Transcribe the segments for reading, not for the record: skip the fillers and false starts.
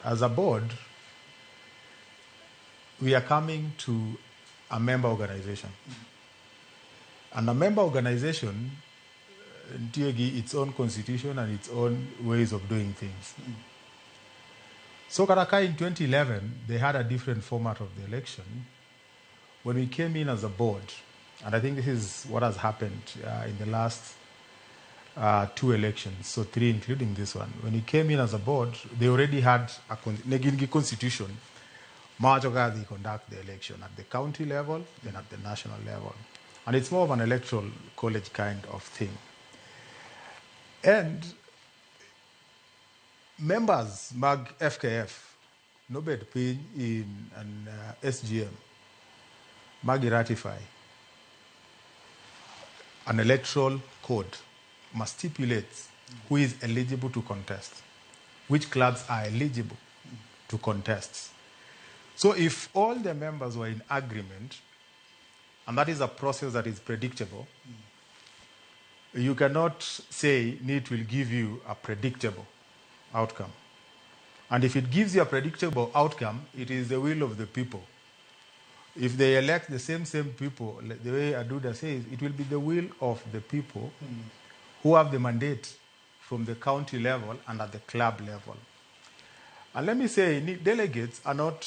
as a board, we are coming to a member organization. And a member organization, its own constitution and its own ways of doing things. So Karaka in 2011, they had a different format of the election. When we came in as a board, and I think this is what has happened in the last 2 elections, so 3 including this one. When we came in as a board, they already had a constitution. Machoka, they conduct the election at the county level, then at the national level. And it's more of an electoral college kind of thing. And members, mag FKF, no bed pay in an SGM, mag ratify an electoral code must stipulate who is eligible to contest, which clubs are eligible to contest. So if all the members were in agreement, and that is a process that is predictable, you cannot say NEET will give you a predictable outcome. And if it gives you a predictable outcome, it is the will of the people. If they elect the same people, the way Aduda says, it will be the will of the people who have the mandate from the county level and at the club level. And let me say, delegates are not,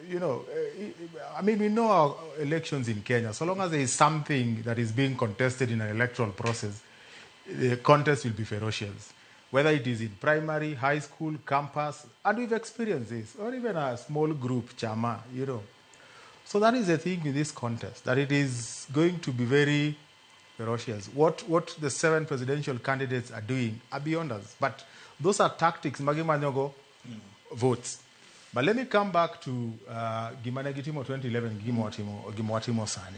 we know our elections in Kenya. So long as there is something that is being contested in an electoral process, the contest will be ferocious. Whether it is in primary, high school, campus, and we've experienced this, or even a small group, joma, So that is the thing with this contest, that it is going to be very ferocious. What the 7 presidential candidates are doing are beyond us. But those are tactics, gimanyo votes. But let me come back to gimanyo timo 2011, timo sani.